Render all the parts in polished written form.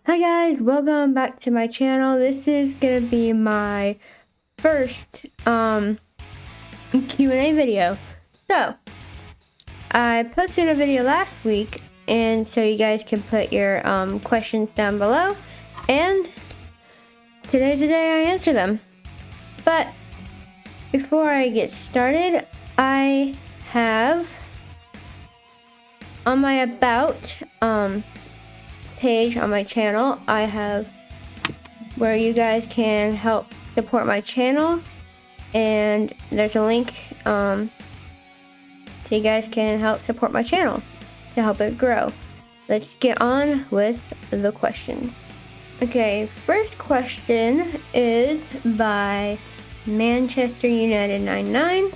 Hi guys, welcome back to my channel. This is gonna be my first Q&A video. So, I posted a video last week, and so you guys can put your questions down below, and today's the day I answer them. But before I get started, I have on my about page on my channel, I have where you guys can help support my channel, and there's a link so you guys can help support my channel to help it grow. Let's get on with the questions. Okay, first question is by Manchester United 99,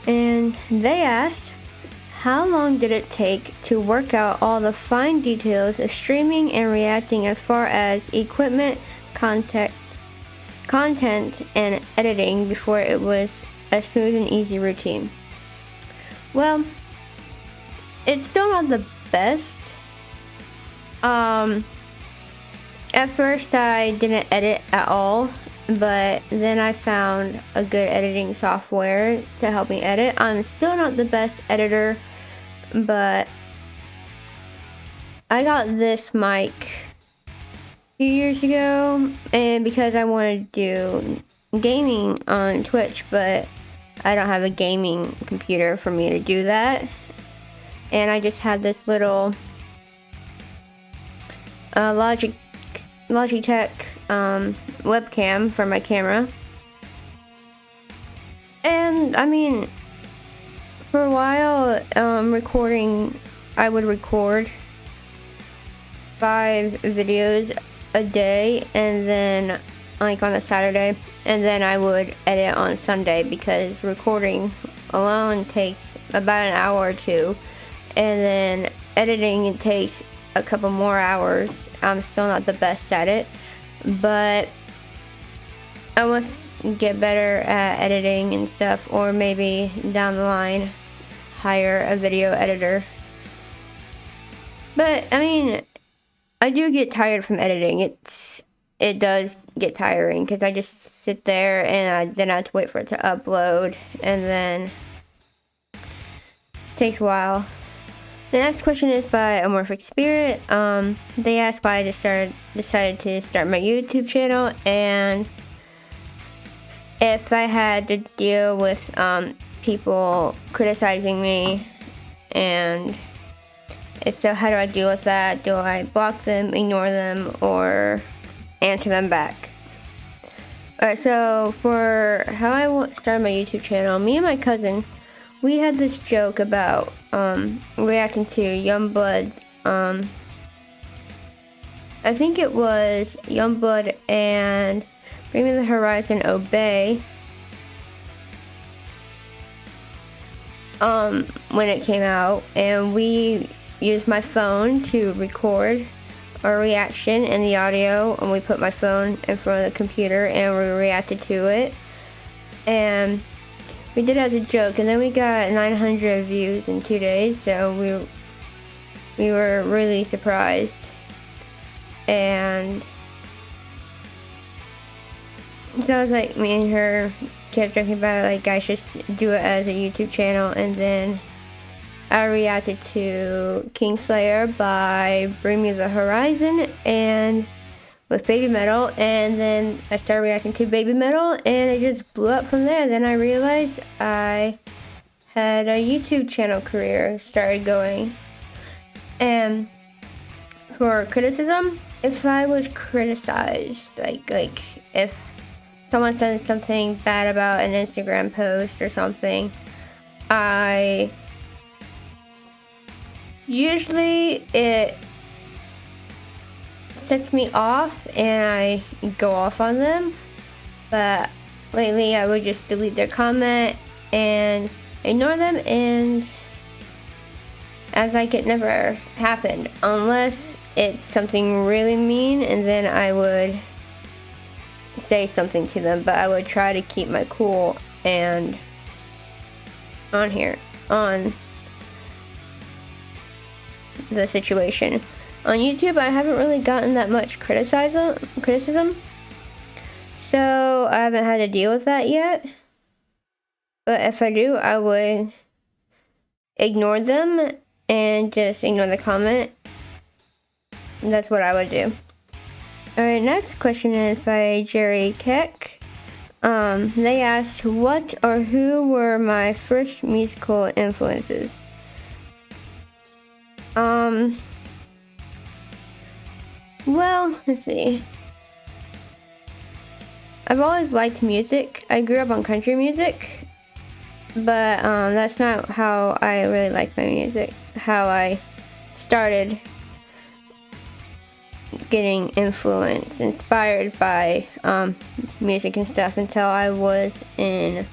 and they asked, how long did it take to work out all the fine details of streaming and reacting as far as equipment, content, and editing before it was a smooth and easy routine? Well, it's still not the best. At first I didn't edit at all, but then I found a good editing software to help me edit. I'm still not the best editor, but I got this mic a few years ago, and because I wanted to do gaming on Twitch, but I don't have a gaming computer for me to do that, and I just had this little Logitech webcam for my camera. And I mean, for a while, recording, I would record 5 videos a day, and then like on a Saturday, and then I would edit on Sunday, because recording alone takes about an hour or two, and then editing, it takes a couple more hours. I'm still not the best at it, but I must get better at editing and stuff, or maybe down the line hire a video editor. But I mean, I do get tired from editing. It does get tiring, because I just sit there and then I have to wait for it to upload, and then it takes a while. The next question is by Amorphic Spirit. They asked why I decided to start my YouTube channel, and if I had to deal with people criticizing me, and if so, how do I deal with that? Do I block them, ignore them, or answer them back? Alright, so for how I started my YouTube channel, me and my cousin, we had this joke about reacting to Youngblood. I think it was Youngblood and Bring Me the Horizon Obey when it came out, and we used my phone to record our reaction and the audio, and we put my phone in front of the computer and we reacted to it, and we did it as a joke, and then we got 900 views in 2 days, so we were really surprised. And so I was like, me and her kept joking about it, like I should do it as a YouTube channel, and then I reacted to Kingslayer by Bring Me the Horizon and with Baby Metal, and then I started reacting to Baby Metal, and it just blew up from there. Then I realized I had a YouTube channel career started going. And for criticism, if I was criticized, like if someone said something bad about an Instagram post or something, usually it sets me off and I go off on them. But lately I would just delete their comment and ignore them, and as like it never happened, unless it's something really mean, and then I would say something to them. But I would try to keep my cool and on the situation. On YouTube, I haven't really gotten that much criticism, so I haven't had to deal with that yet. But if I do, I would ignore them and just ignore the comment. That's what I would do. Alright, next question is by Jerry Keck. They asked, what or who were my first musical influences? Well, let's see. I've always liked music. I grew up on country music, but that's not how I really liked my music. How I started getting inspired by music and stuff until I was in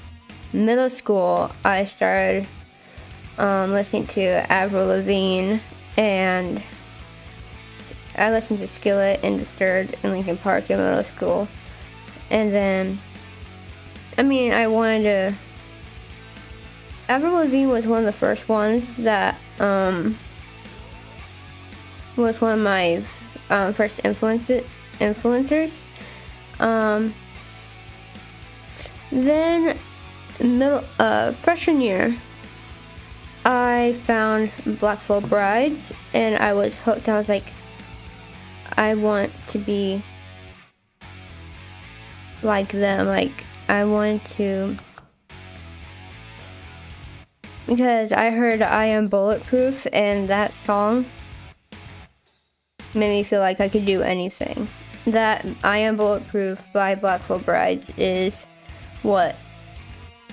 middle school. I started listening to Avril Lavigne, and I listened to Skillet and Disturbed and Linkin Park in middle school. And then, Avril Lavigne was one of the first ones that was one of my first influencers. Then freshman year, I found Black Veil Brides, and I was hooked. I was like, I want to be like them. Like, I wanted to, because I heard I Am Bulletproof, and that song made me feel like I could do anything. That I Am Bulletproof by Black Veil Brides is what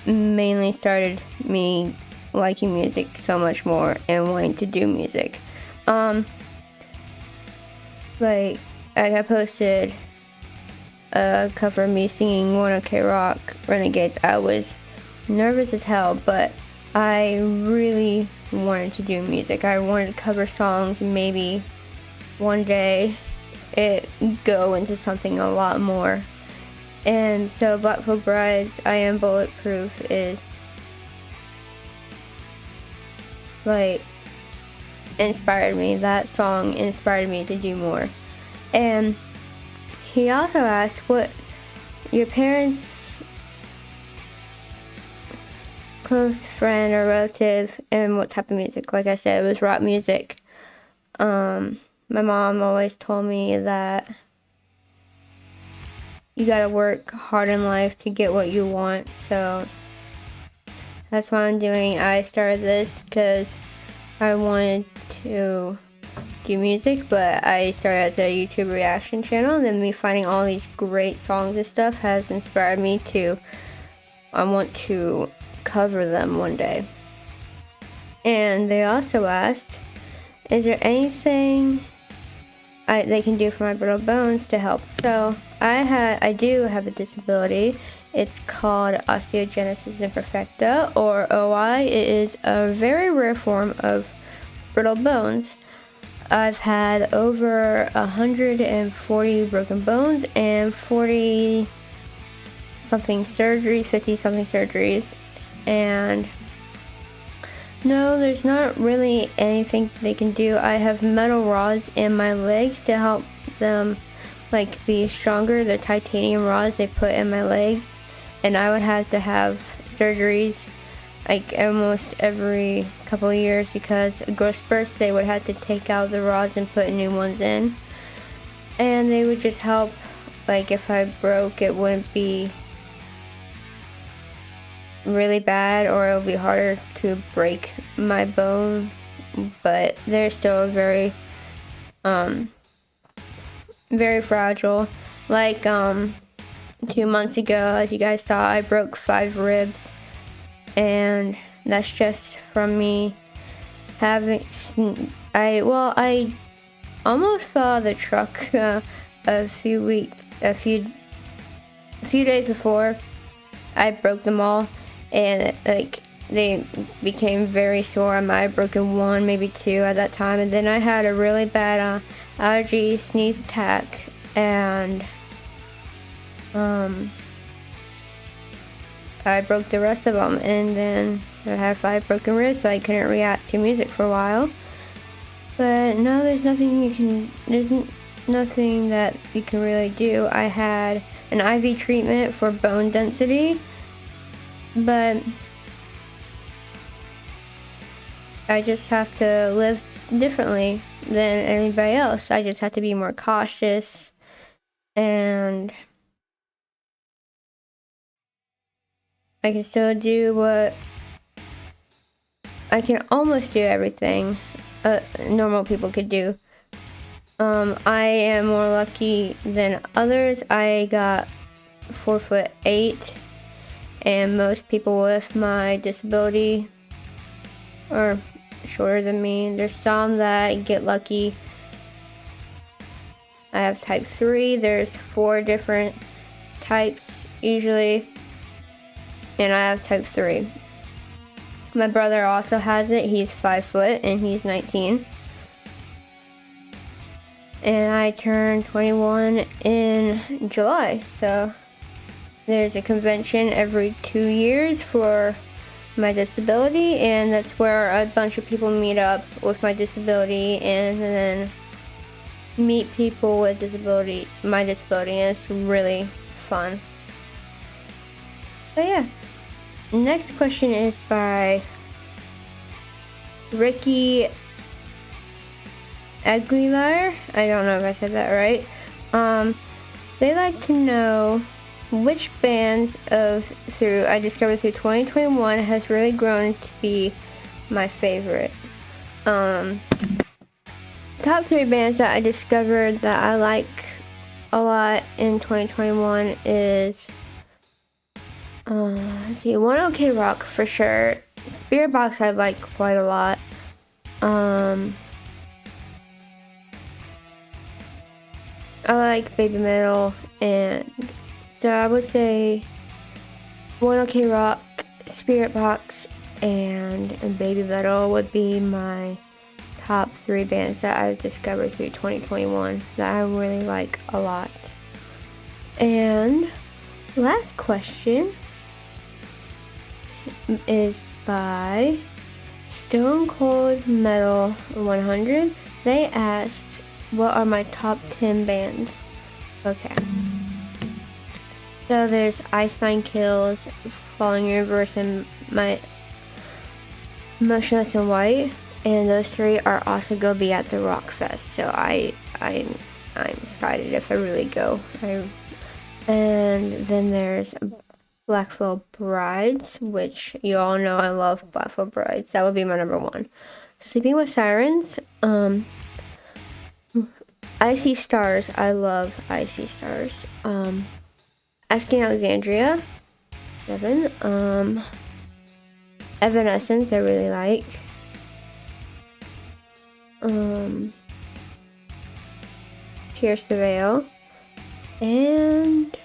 mainly started me liking music so much more and wanting to do music. Like, I posted a cover of me singing One OK Rock, Renegades. I was nervous as hell, but I really wanted to do music. I wanted to cover songs, maybe one day it go into something a lot more. And so Black Veil Brides, I Am Bulletproof is like inspired me. That song inspired me to do more. And he also asked what your parents, close friend or relative, and what type of music. Like I said, it was rock music. My mom always told me that you gotta work hard in life to get what you want, so that's what I'm doing. I started this because I wanted to do music, but I started as a YouTube reaction channel, and then me finding all these great songs and stuff has inspired me to I want to cover them one day. And they also asked, is there anything they can do for my brittle bones to help? So I do have a disability. It's called osteogenesis imperfecta, or OI. It is a very rare form of brittle bones. I've had over 140 broken bones and 40 something surgeries, 50 something surgeries, and no, there's not really anything they can do. I have metal rods in my legs to help them like be stronger. They're titanium rods they put in my legs, and I would have to have surgeries like almost every couple of years because of growth spurts. They would have to take out the rods and put new ones in, and they would just help. Like if I broke, it wouldn't be really bad, or it'll be harder to break my bone, but they're still very very fragile. Like 2 months ago, as you guys saw, I broke 5 ribs, and that's just from me having I almost fell out of the truck a few days before I broke them all, and like they became very sore. I might have broken 1, maybe 2 at that time, and then I had a really bad allergy sneeze attack, and I broke the rest of them, and then I had 5 broken ribs, so I couldn't react to music for a while. But no, there's nothing nothing that you can really do. I had an IV treatment for bone density, but I just have to live differently than anybody else. I just have to be more cautious, and I can still do what I can almost do everything normal people could do. I am more lucky than others. I got 4'8", and most people with my disability are shorter than me. There's some that get lucky. I have type 3. There's 4 different types usually, and I have type 3. My brother also has it. He's 5 foot and he's 19. And I turned 21 in July. So there's a convention every 2 years for my disability, and that's where a bunch of people meet up with my disability and then meet people with my disability, and it's really fun. So yeah. Next question is by Ricky Aguilar. I don't know if I said that right. They like to know which bands I discovered through 2021 has really grown to be my favorite. Top 3 bands that I discovered that I like a lot in 2021 is let's see, One OK Rock for sure. Spiritbox I like quite a lot. I like Baby Metal, and so I would say One OK Rock, Spiritbox, and Baby Metal would be my top 3 bands that I've discovered through 2021 that I really like a lot. And last question is by Stone Cold Metal 100. They asked, what are my top 10 bands? Okay. So there's Ice Nine Kills, Falling in Reverse, and my Motionless in White, and those 3 are also gonna be at the Rock Fest. So I'm excited if I really go. And then there's Black Veil Brides, which you all know I love Black Veil Brides. That would be my number 1. Sleeping with Sirens, Icy Stars, I love Icy Stars. Asking Alexandria, 7. Evanescence, I really like. Pierce the Veil, and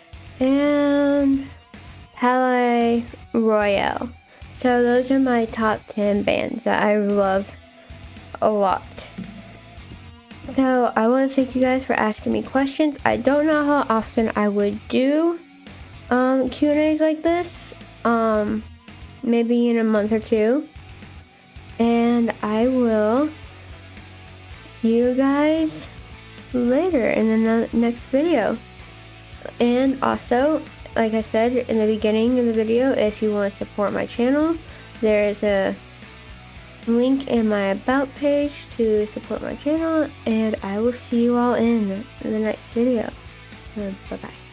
Palais Royale. So those are my top 10 bands that I love a lot. So I want to thank you guys for asking me questions. I don't know how often I would do Q&As like this. Maybe in a month or 2. And I will see you guys later in the next video. And also, like I said in the beginning of the video, if you want to support my channel, there is a link in my about page to support my channel, and I will see you all in the next video. Bye bye.